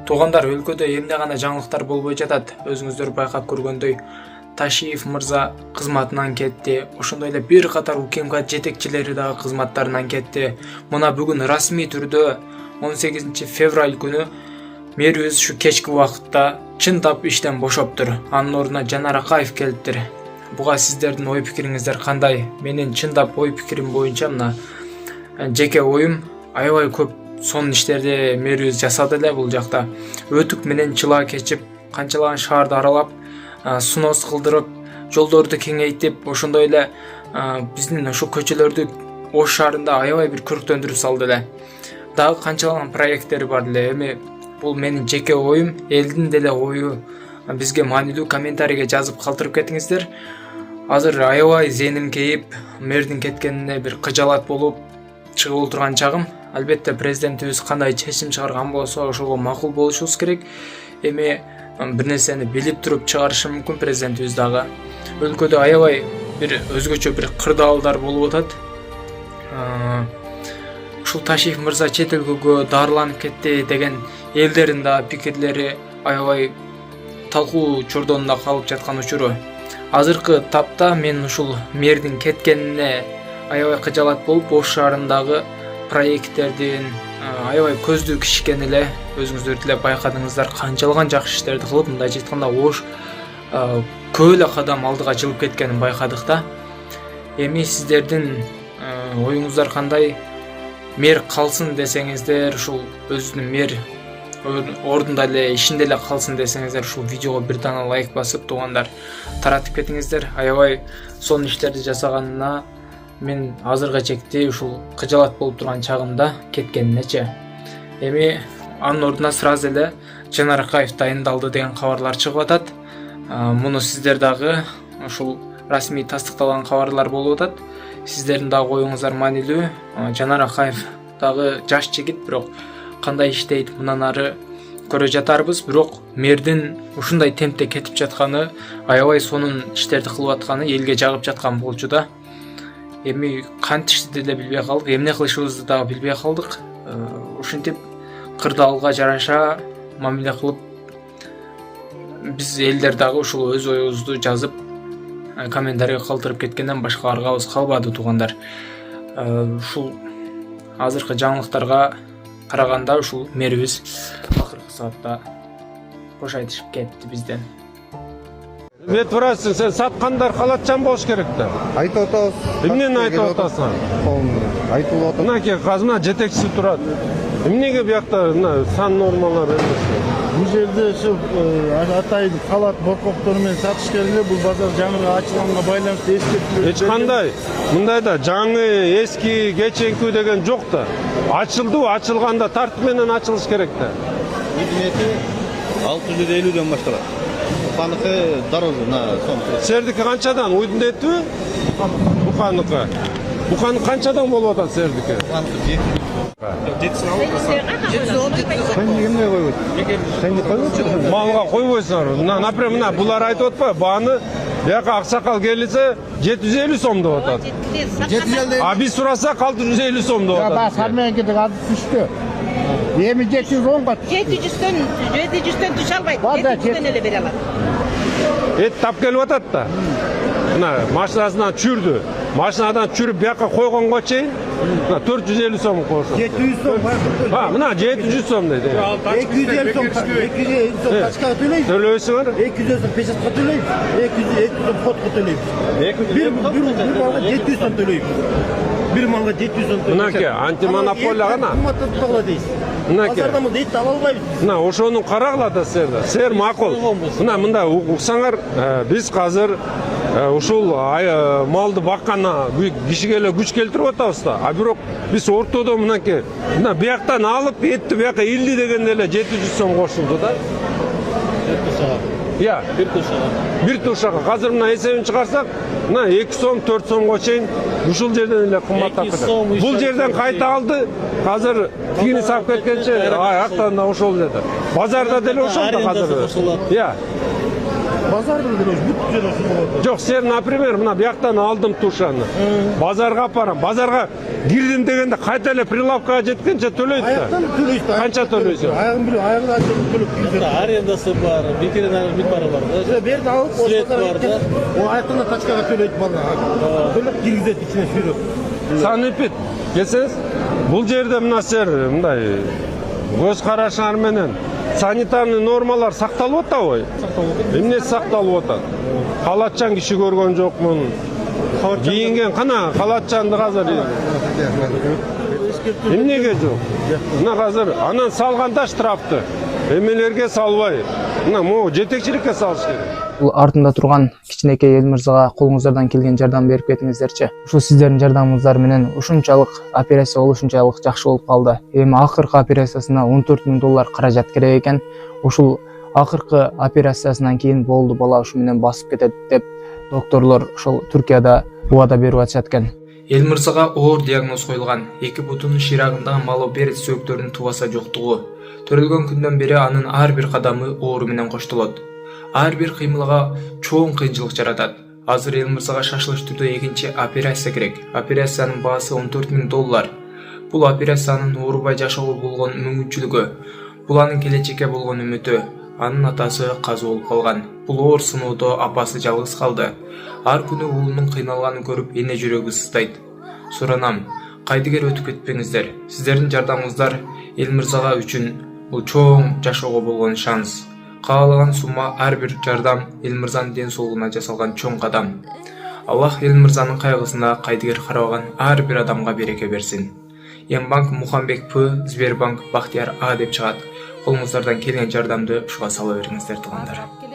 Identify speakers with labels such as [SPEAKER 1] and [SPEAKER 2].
[SPEAKER 1] Туугандар, өлкөдө эмне гана жаңылыктар болбой жатат. Өзүңүздөр байкап көргөндөй, Ташиев мырза кызматынан кетти. Ошондой эле бир катар УКМК жетекчилери дагы кызматтарынан кетти. Мына бүгүн расмий түрдө 18 февраль күнү мэрибиз ушу кечки убакытта чындап иштен бошоптур. Анын ордуна Жанар Акаев келиптир. Буга сиздердин ой пикириңиздер кандай? Менин чындап ой пикирим боюнча мына жеке оюм аябай көп сонун иштерди мэрибиз жасады эле бул жакта. Өтүк менен чыла кечип, канчалаган шаарды аралап, сунос кылдырып, жолдорду кеңейтип, ошондой эле биздин ошо көчөлөрдү Ош шаарында аябай бир көрктөндүрүп салды эле. Дагы канчалаган проекттери бар эле. Эми бул менин жеке оюм, элдин деле ою. Бизге маанилүү комментарийге жазып калтырып кетиңиздер. Азыр аябай зээним кейип, мэрдин кеткенине бир кыжалат болуп чыгып отурган чагым. Албетте президентибиз кандай чечим чыгарган болсо, ошого макул болушубуз керек. Эми бир нерсени билип туруп чыгарышы мүмкүн президентибиз дагы. Өлкөдө аябай бир өзгөчө бир кырдаалдар болуп атат. Ушул Ташиев мырза чет өлкөгө дарыланып кетти деген элдердин да пикирлери аябай талкуу чордонунда калып жаткан учуру. Азыркы тапта мен ушул мэрдин кеткенине аябай кыжалат болуп, Ош шаарындагы проекттердин аябай көздүү кишкен эле. Өзүңүздөр деле байкадыңыздар, канчалаган жакшы иштерди кылып, мындайча айтканда Ош көп эле кадам алдыга жылып кеткенин байкадык да. Эми сиздердин оюңуздар кандай? Мэр калсын десеңиздер, ушул өзүнүн мэр ордунда эле ишинде эле калсын десеңиздер, ушул видеого бир дана лайк басып, туугандар, таратып кетиңиздер. Аябай сонун иштерди жасаганына мен азыркы чекти ушул кыжалат болуп турган чагымда кеткенинечи. Эми анын ордуна сразу эле Жанар Акаев дайындалды деген кабарлар чыгып атат. Муну сиздер дагы ушул расмий тастыкталган кабарлар болуп атат. Сиздердин дагы оюңуздар маанилүү. Жанар Акаев дагы жаш жигит, бирок кандай иштейт мындан ары көрө жатарбыз. Бирок мэрдин ушундай темпте кетип жатканы, аябай сонун иштерди кылып атканы элге жагып жаткан болчу да. Эми кантишти деле билбей калдык, эмне кылышыбызды дагы билбей калдык. Ушинтип кырдаалга жараша мамиле кылып, биз элдер дагы ушул өз оюбузду жазып комментарийге калтырып кеткенден башка аргабыз калбады, туугандар. Ушул азыркы жаңылыктарга караганда ушул мэрибиз акыркы саатта кош айтышып кетти бизден.
[SPEAKER 2] Бет бурасың, сен саткандар калатчан болуш керек да.
[SPEAKER 3] Айтып атабыз.
[SPEAKER 2] Эмнени айтып атасың?
[SPEAKER 3] Айтып атам.
[SPEAKER 2] Мына казына жетекчиси турат. Эмнеге биякта мына сан нормалар эмес?
[SPEAKER 4] Бул жерде ушу атайын калат боркоктор менен сатыш керек. Бул базар жаңы ачылганга байланыштуу эскертүүлөр.
[SPEAKER 2] Эч кандай мындайда жаңы, эски, кеченки деген жок да. Ачылды, ачылганда тартип менен ачылыш керек да.
[SPEAKER 5] Үкіметі 650-ден башталат. Бұқанықы дорожна соң.
[SPEAKER 2] Сердики канчадан? Уйдун этиби? Бұқанықы. Бұқанық канчадан болуп атат сердики?
[SPEAKER 5] Бұқанықы 700.
[SPEAKER 3] Sen emне коюп? Sen коюп?
[SPEAKER 2] Малга койбойсуңар. Например, мына булар айтып атпайбы? Бааны бияка аксакал келсе 750 сом деп атат. А биз сурасак 650 сом деп атат.
[SPEAKER 4] Баа сарменкедик азып түштү. Эми 710 бат.
[SPEAKER 6] 700'төн түшө албайт. 700'төн эле бере алат.
[SPEAKER 2] Эт тап келип атат да. Мына машинасынан чүрдү. Машинадан чүрүп бияка койгонго чейин 450 сом кошу.
[SPEAKER 4] 700 сом бар.
[SPEAKER 2] Мына 700 сом дейт.
[SPEAKER 4] 250 сом. 250 сом качка төлөйбүз.
[SPEAKER 2] Төлөйсүңөр?
[SPEAKER 4] 200 сом печатка төлөйбүз. 200 сом фотко төлөйбүз. Bir малга 700 сом төлөйбүз. Bir малга 700 сом төлөйбүз.
[SPEAKER 2] Мынаке антимонополия гана.
[SPEAKER 4] Кымбаттап тургула дейсиз.
[SPEAKER 2] Мынаке.
[SPEAKER 4] Базардан эт ала албайбыз.
[SPEAKER 2] Мына ошону карагыла да силер. Силер макул. Мында уксаңар, биз азыр ушул малды баккана кишиге эле күч келтирип атабыз да. А бирок биз ортодо мынаке мына бияктан алып этти бияка 50 дегенде эле 700 сом кошулду да. Я, бир тушага. Азыр мына эсебин чыгарсак, мына 2 сом, 4 сомго чейин ушул жерден эле кымбаттап кетет. Бул жерден кайта алды. Азыр тигини сап кеткенче аяктан да ошол жерде. Базарда деле ошол да азыр. Я.
[SPEAKER 4] Базарда деле бүт жер ошол болот.
[SPEAKER 2] Жок, сен, например, мына бияктан алдым тушаны. Базарга апарам. Базарга кирдим дегенде кайта эле прилавкага жеткенче төлөйт да.
[SPEAKER 4] Аяқтан төлейсіз.
[SPEAKER 2] Қанша төлейсің?
[SPEAKER 4] Аяғын білу, аяғын ашып төлеп кіргізеді.
[SPEAKER 7] Арендасы бар, ветеринар бары бар да.
[SPEAKER 4] Берді алып,
[SPEAKER 7] Свет бар да.
[SPEAKER 4] Ол аяқтан тачкаға төлейді бала. Төлеп кіргізеді ішіне сүйреп.
[SPEAKER 2] Санепит келсеңиз, бул жерде мына жер мындай көз карашыңар менен санитарный нормалар сакталып атабы? Эмне сакталып атат? Халатчан киши көргөн жокмун. Кийинген кана халатчанды азыр эмнеге жок? Мына азыр анан салганда штрафты эмелерге салбай, мына могу жетекчиликке салыш керек.
[SPEAKER 1] Бул артында турган кичинекей эл мырзага колуңуздардан келген жардам берип кетиңиздерчи. Ушул сиздердин жардамыңыздар менен ушунчалык операция ушунчалык жакшы болуп калды. Эми акыркы операциясына 14 000 доллар каражат керек экен. Ушул акыркы операциясынан кийин болду, бала ушу менен басып кетет деп докторлор ошол Түркияда убада берип атышат экен. Эл мырзага оор диагноз коюлган. Эки бутунун ширагындагы малоберет сөөктөрүнүн тубаса жоктугу. Төрөлгөн күндөн бери анын ар бир кадамы оору менен коштолот. Ар бир кыймылга чоң кыйынчылык жаратат. Азыр эл мырзага шашылыш түрдө экинчи операция керек. Операциянын баасы 14 000 доллар. Бул операциянын оорубай жашоого болгон мүмкүнчүлүгү, бул анын келечекке болгон үмүтү. Анын атасы каза болуп калган. Бул оор сыноодо апасы жалгыз калды. Ар күнү уулунун кыйналганын көрүп эне жүрөгү сыздайт. Суранам, кайдыгер өтүп кетпеңиздер. Сиздердин жардамыңыздар эл мырзага үчүн бул чоң жашоого болгон шанс. Каалаган сумма ар бир жардам эл мырзанын ден соолугуна жасалган чоң кадам. Аллах эл мырзанын кайгысына кайдыгер карабаган ар бир адамга береке берсин. Ембанк Мухамбек П, Сбербанк Бахтияр А деп чыгат. Колуңуздардан келген жардамды ушуга сала бериңиздер туугандар.